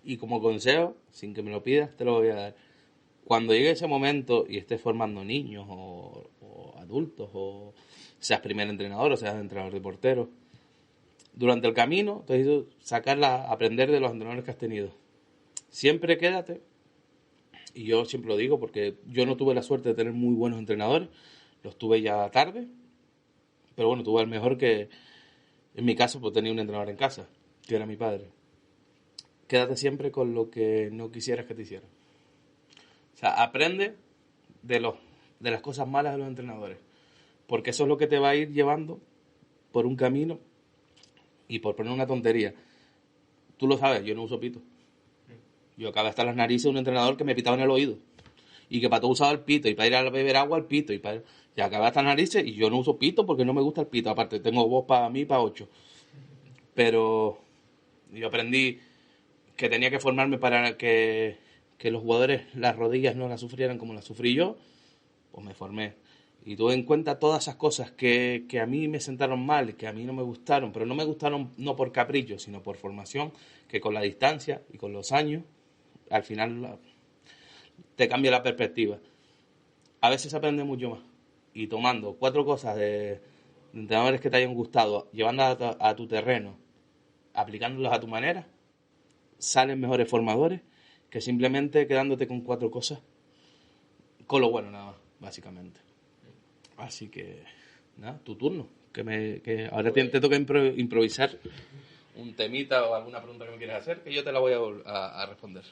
Y como consejo, sin que me lo pidas, te lo voy a dar. Cuando llegue ese momento y estés formando niños o adultos, o seas primer entrenador o seas entrenador de porteros, durante el camino te has ido aprender de los entrenadores que has tenido. Siempre quédate, y yo siempre lo digo porque yo no tuve la suerte de tener muy buenos entrenadores, los tuve ya tarde, pero bueno, tuve el mejor, que en mi caso pues tenía un entrenador en casa, que era mi padre. Quédate siempre con lo que no quisieras que te hicieran. O sea, aprende de las cosas malas de los entrenadores, porque eso es lo que te va a ir llevando por un camino. Y por poner una tontería, tú lo sabes, yo no uso pito. Yo acabé hasta las narices de un entrenador que me pitaba en el oído, y que para todo usaba el pito, y para ir a beber agua el pito, y acabé hasta las narices, y yo no uso pito porque no me gusta el pito. Aparte, tengo voz para mí, para 8. Pero yo aprendí que tenía que formarme para que los jugadores las rodillas no las sufrieran como las sufrí yo, pues me formé. Y tuve en cuenta todas esas cosas que a mí me sentaron mal, que a mí no me gustaron, pero no me gustaron no por capricho, sino por formación, que con la distancia y con los años, al final te cambia la perspectiva. A veces se aprende mucho más. Y tomando 4 cosas de entrenadores que te hayan gustado, llevándolas a tu terreno, aplicándolas a tu manera, salen mejores formadores que simplemente quedándote con 4 cosas, con lo bueno nada más, básicamente. Así que, nada, tu turno. Que ahora te toca improvisar un temita o alguna pregunta que me quieras hacer, que yo te la voy a responder.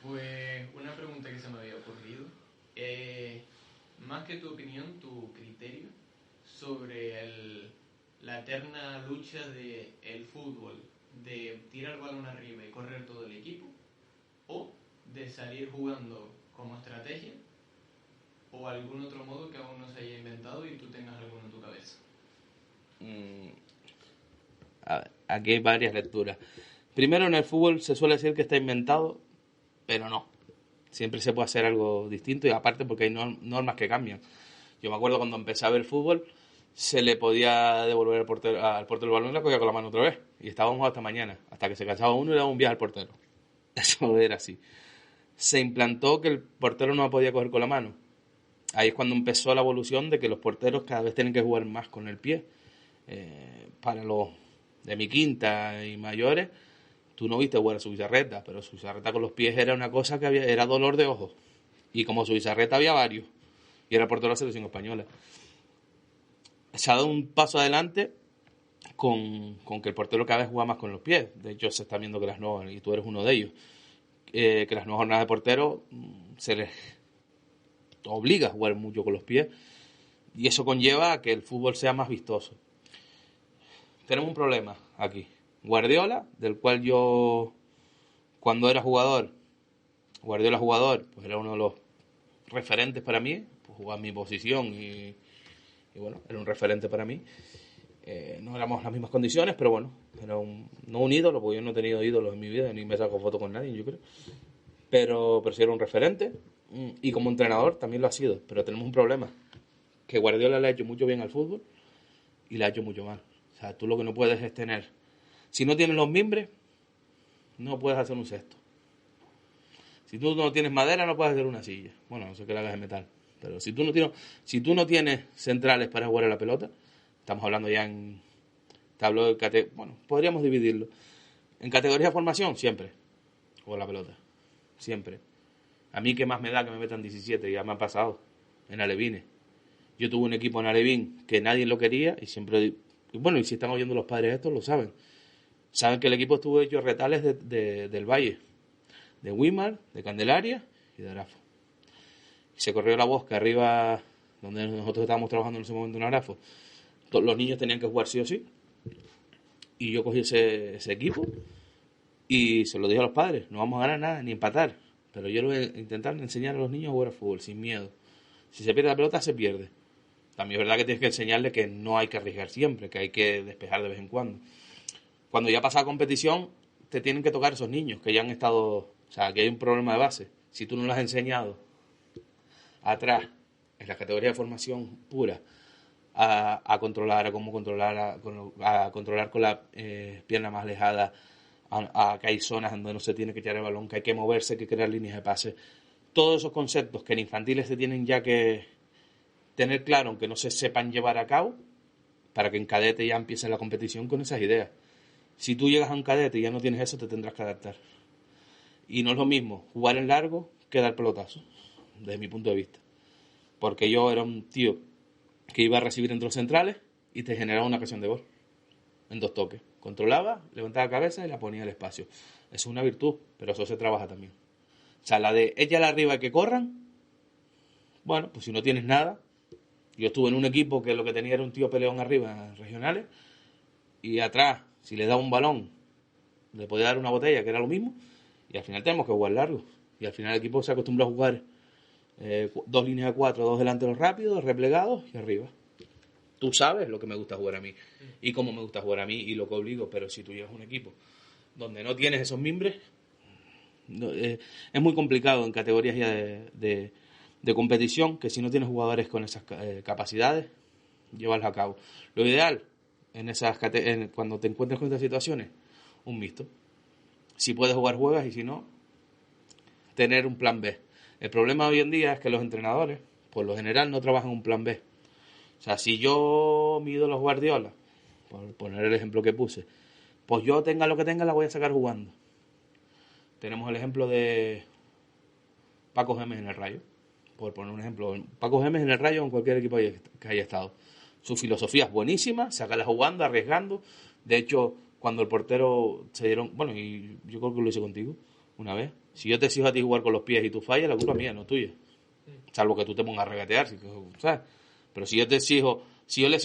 Pues una pregunta que se me había ocurrido. Más que tu opinión, tu criterio sobre la eterna lucha del fútbol, de tirar el balón arriba y correr todo el equipo, o de salir jugando como estrategia, o algún otro modo que aún no se haya inventado y tú tengas alguno en tu cabeza. A ver, aquí hay varias lecturas. Primero, en el fútbol se suele decir que está inventado, pero no. Siempre se puede hacer algo distinto, y aparte porque hay normas que cambian. Yo me acuerdo cuando empecé a ver fútbol, se le podía devolver al portero el balón y la cogía con la mano otra vez. Y estábamos hasta mañana, hasta que se cansaba uno y le daba un viaje al portero. Eso era así. Se implantó que el portero no la podía coger con la mano. Ahí es cuando empezó la evolución de que los porteros cada vez tienen que jugar más con el pie. Para los de mi quinta y mayores, tú no viste jugar a su bizarreta, pero su bizarreta con los pies era una cosa que era dolor de ojos. Y como su bizarreta había varios, y era el portero de la selección española. Se ha dado un paso adelante con que el portero cada vez juega más con los pies. De hecho, se está viendo que las nuevas, y tú eres uno de ellos, que las nuevas jornadas de portero se les obliga a jugar mucho con los pies, y eso conlleva a que el fútbol sea más vistoso. Tenemos un problema aquí. Guardiola, del cual yo, cuando era jugador, pues era uno de los referentes para mí, pues jugaba en mi posición y bueno, era un referente para mí. No éramos en las mismas condiciones, pero bueno, era no un ídolo, porque yo no he tenido ídolos en mi vida, ni me saco fotos con nadie, yo creo. Pero sí era un referente. Y como entrenador también lo ha sido, pero tenemos un problema, que Guardiola le ha hecho mucho bien al fútbol y le ha hecho mucho mal. O sea, tú lo que no puedes es tener, si no tienes los mimbres, no puedes hacer un cesto. Si tú no tienes madera, no puedes hacer una silla. Bueno, no sé que la hagas de metal. Pero si tú no tienes centrales para jugar a la pelota, estamos hablando ya en tablo de bueno, podríamos dividirlo. En categoría de formación, siempre. Juego la pelota. Siempre. A mí qué más me da que me metan 17, ya me ha pasado. En Alevines. Yo tuve un equipo en Alevín que nadie lo quería y siempre... Bueno, y si están oyendo los padres estos, lo saben. Saben que el equipo estuvo hecho retales del Valle. De Wimar, de Candelaria y de Arafo. Y se corrió la voz que arriba, donde nosotros estábamos trabajando en ese momento en Arafo, los niños tenían que jugar sí o sí. Y yo cogí ese equipo y se lo dije a los padres, no vamos a ganar nada, ni empatar. Pero yo lo voy a intentar enseñar a los niños a jugar al fútbol, sin miedo. Si se pierde la pelota, se pierde. También es verdad que tienes que enseñarle que no hay que arriesgar siempre, que hay que despejar de vez en cuando. Cuando ya pasa la competición, te tienen que tocar esos niños que ya han estado... O sea, que hay un problema de base. Si tú no lo has enseñado atrás, en la categoría de formación pura, a controlar, a cómo controlar, a controlar con la pierna más alejada, a que hay zonas donde no se tiene que echar el balón, que hay que moverse, que crear líneas de pase. Todos esos conceptos que en infantiles se tienen ya que tener claro, aunque no se sepan llevar a cabo, para que en cadete ya empiece la competición con esas ideas. Si tú llegas a un cadete y ya no tienes eso, te tendrás que adaptar. Y no es lo mismo jugar en largo que dar pelotazo, desde mi punto de vista. Porque yo era un tío que iba a recibir entre los centrales y te generaba una ocasión de gol. En 2 toques. Controlaba, levantaba la cabeza y la ponía al espacio. Eso es una virtud, pero eso se trabaja también. O sea, la de échale arriba y que corran, bueno, pues si no tienes nada. Yo estuve en un equipo que lo que tenía era un tío peleón arriba en regionales y atrás, si le daba un balón, le podía dar una botella, que era lo mismo. Y al final tenemos que jugar largo. Y al final el equipo se acostumbra a jugar 2 líneas de 4, 2 delanteros rápidos, replegados y arriba. Tú sabes lo que me gusta jugar a mí y cómo me gusta jugar a mí y lo que obligo. Pero si tú llevas un equipo donde no tienes esos mimbres, es muy complicado en categorías ya de competición, que si no tienes jugadores con esas capacidades, llevarlos a cabo. Lo ideal cuando te encuentres con estas situaciones, un mixto. Si puedes jugar, juegas, y si no, tener un plan B. El problema hoy en día es que los entrenadores, por lo general, no trabajan un plan B. O sea, si yo mido los Guardiola, por poner el ejemplo que puse, pues yo tenga lo que tenga, la voy a sacar jugando. Tenemos el ejemplo de Paco Gémez en el Rayo, por poner un ejemplo. Paco Gémez en el Rayo o en cualquier equipo que haya estado. Su filosofía es buenísima, sácala jugando, arriesgando. De hecho, cuando el portero se dieron... Bueno, y yo creo que lo hice contigo una vez. Si yo te exijo a ti jugar con los pies y tú fallas, la culpa es mía, no tuya. Salvo que tú te pongas a regatear, ¿sabes? Pero si yo le exijo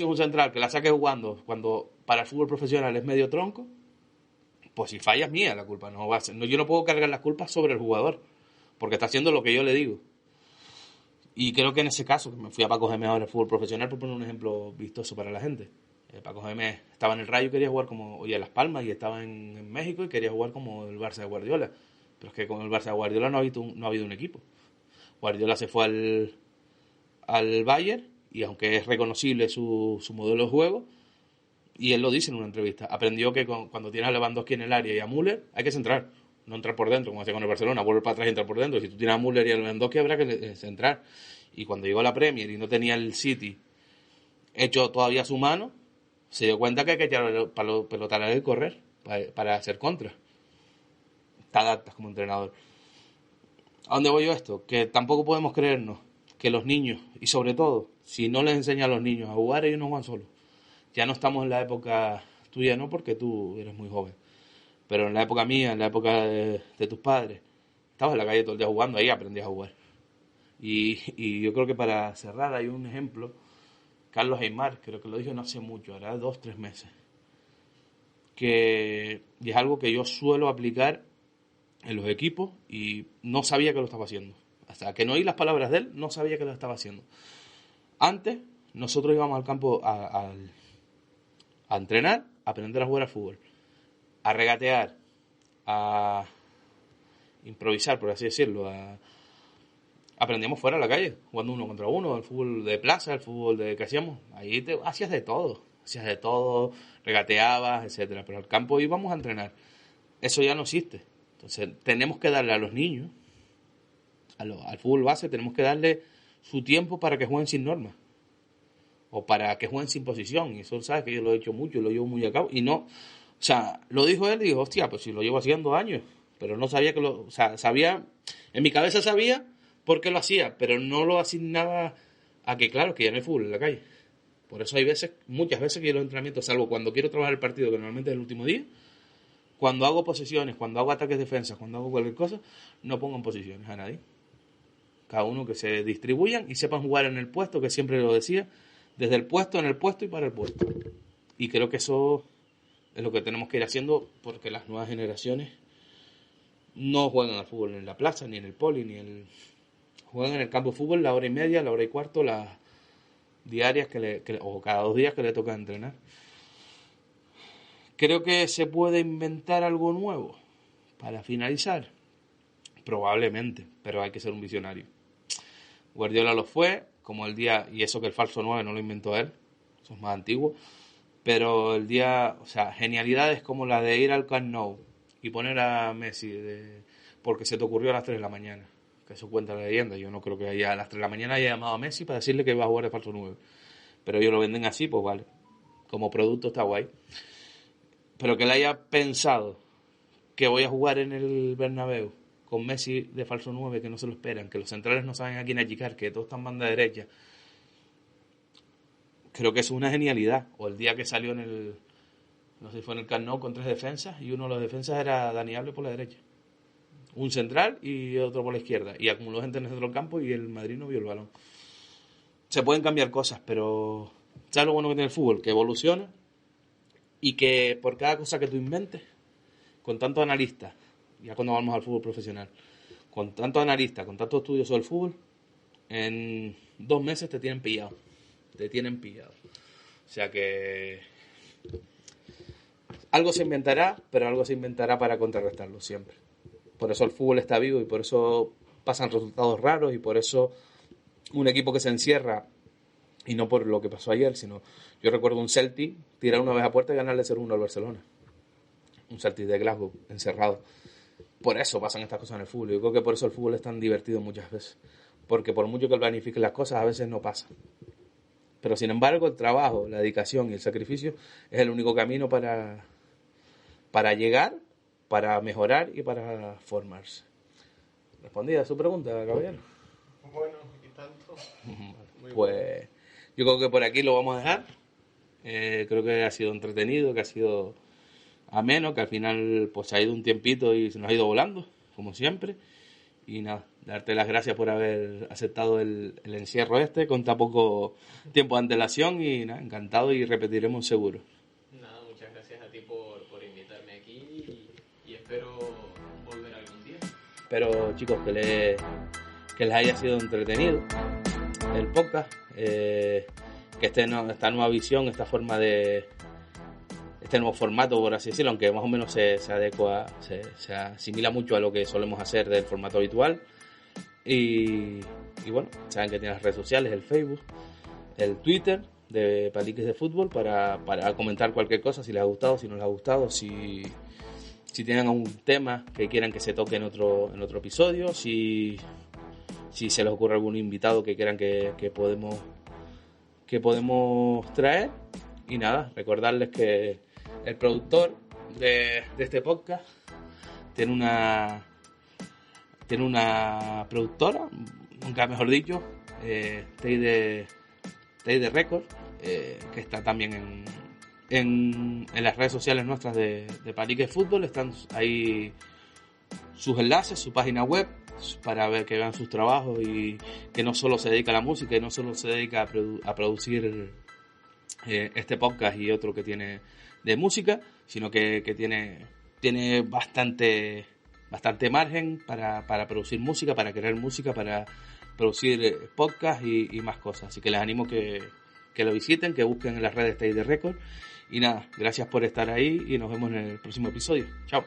a un central que la saque jugando cuando para el fútbol profesional es medio tronco, pues si fallas, mía la culpa. No va a ser, yo no puedo cargar las culpas sobre el jugador, porque está haciendo lo que yo le digo. Y creo que en ese caso, que me fui a Paco Gémez ahora al fútbol profesional, por poner un ejemplo vistoso para la gente. Paco Gémez estaba en el Rayo y quería jugar como Las Palmas, y estaba en México y quería jugar como el Barça de Guardiola. Pero es que con el Barça de Guardiola no ha habido un equipo. Guardiola se fue al Bayern, y aunque es reconocible su modelo de juego, y él lo dice en una entrevista, aprendió que cuando tienes a Lewandowski en el área y a Müller, hay que centrar, no entrar por dentro, como hacía con el Barcelona, volver para atrás y entrar por dentro. Si tú tienes a Müller y a Lewandowski, habrá que centrar. Y cuando llegó a la Premier y no tenía el City hecho todavía a su mano, se dio cuenta que hay que echar pelotales y correr para hacer contra. Te adaptas como entrenador. ¿A dónde voy yo esto? Que tampoco podemos creernos que los niños, y sobre todo, si no les enseñan a los niños a jugar, ellos no juegan solos. Ya no estamos en la época tuya, no porque tú eres muy joven, pero en la época mía, en la época de tus padres, estabas en la calle todo el día jugando, ahí aprendías a jugar. Y yo creo que para cerrar hay un ejemplo, Carlos Aymar, creo que lo dijo no hace mucho, hará 2-3 meses, y es algo que yo suelo aplicar en los equipos y no sabía que lo estaba haciendo. Hasta que no oí las palabras de él, no sabía que lo estaba haciendo. Antes, nosotros íbamos al campo a entrenar, a aprender a jugar al fútbol, a regatear, a improvisar, por así decirlo, aprendíamos fuera en la calle, jugando 1 contra 1, el fútbol de plaza, el fútbol de que hacíamos. Ahí hacías de todo, regateabas, etcétera. Pero al campo íbamos a entrenar. Eso ya no existe. Entonces tenemos que darle a los niños, al fútbol base, tenemos que darle su tiempo para que jueguen sin normas. O para que jueguen sin posición. Y eso, sabes, que yo lo he hecho mucho, lo llevo muy a cabo. Y no, o sea, lo dijo él y dijo, hostia, pues si lo llevo haciendo años. Pero no sabía sabía, en mi cabeza sabía por qué lo hacía, pero no lo asignaba a que, claro, que ya no hay fútbol en la calle. Por eso hay muchas veces que yo los entrenamientos, salvo cuando quiero trabajar el partido, que normalmente es el último día, cuando hago posesiones, cuando hago ataques defensas, cuando hago cualquier cosa, no pongo en posiciones a nadie. Cada uno que se distribuyan y sepan jugar en el puesto, que siempre lo decía, desde el puesto, en el puesto y para el puesto. Y creo que eso es lo que tenemos que ir haciendo, porque las nuevas generaciones no juegan al fútbol en la plaza, ni en el poli, juegan en el campo de fútbol la hora y media, la hora y cuarto, las diarias o cada 2 días que le toca entrenar. Creo que se puede inventar algo nuevo para finalizar. Probablemente, pero hay que ser un visionario. Guardiola lo fue, como el día, y eso que el falso 9 no lo inventó él, eso es más antiguo, pero el día, o sea, genialidades como la de ir al Camp Nou y poner a Messi porque se te ocurrió a las 3 de la mañana, que eso cuenta la leyenda. Yo no creo que a las 3 de la mañana haya llamado a Messi para decirle que va a jugar de falso 9, pero ellos lo venden así, pues vale, como producto está guay. Pero que él haya pensado que voy a jugar en el Bernabéu con Messi de falso 9, que no se lo esperan, que los centrales no saben a quién achicar, que todos están banda derecha, creo que es una genialidad. O el día que salió no sé si fue en el Camp Nou con 3 defensas, y uno de los defensas era Dani Alves por la derecha, un central y otro por la izquierda, y acumuló gente en el centro del campo y el Madrid no vio el balón. Se pueden cambiar cosas, pero ¿sabes lo bueno que tiene el fútbol? Que evoluciona, y que por cada cosa que tú inventes, con tantos analistas, ya cuando vamos al fútbol profesional, con tantos analistas, con tantos estudios sobre el fútbol, en 2 meses te tienen pillado. O sea que algo se inventará, pero algo se inventará para contrarrestarlo siempre. Por eso el fútbol está vivo y por eso pasan resultados raros, y por eso un equipo que se encierra, y no por lo que pasó ayer, sino yo recuerdo un Celtic tirar una vez a puerta y ganarle 0-1 al Barcelona. Un Celtic de Glasgow, encerrado. Por eso pasan estas cosas en el fútbol. Yo creo que por eso el fútbol es tan divertido muchas veces. Porque por mucho que planifiquen las cosas, a veces no pasan. Pero sin embargo, el trabajo, la dedicación y el sacrificio es el único camino para llegar, para mejorar y para formarse. ¿Respondida a su pregunta, caballero? Bueno, y tanto. Pues yo creo que por aquí lo vamos a dejar. Creo que ha sido entretenido, que ha sido ameno, que al final pues ha ido un tiempito y se nos ha ido volando, como siempre. Y nada, darte las gracias por haber aceptado el encierro con tan poco tiempo de antelación, y nada, encantado, y repetiremos seguro. Nada, muchas gracias a ti por invitarme aquí, y espero volver algún día. Espero, chicos, que les haya sido entretenido el podcast, que esta nueva visión, esta forma este nuevo formato, por así decirlo, aunque más o menos se adecua, se asimila mucho a lo que solemos hacer del formato habitual. Y bueno, saben que tienen las redes sociales, el Facebook, el Twitter de Paliques de Fútbol, para comentar cualquier cosa, si les ha gustado, si no les ha gustado, si tienen algún tema que quieran que se toque en otro episodio, si se les ocurre algún invitado que quieran que podemos traer. Y nada, recordarles que el productor de este podcast tiene una productora, nunca mejor dicho, Teide Record, que está también en las redes sociales nuestras de Paliques Fútbol. Están ahí sus enlaces, su página web, para ver que vean sus trabajos, y que no solo se dedica a la música y no solo se dedica a producir este podcast y otro que tiene de música, sino que tiene bastante margen para producir música, para crear música, para producir podcast y más cosas. Así que les animo que lo visiten, que busquen en las redes Teide Record. Y nada, gracias por estar ahí y nos vemos en el próximo episodio. Chao.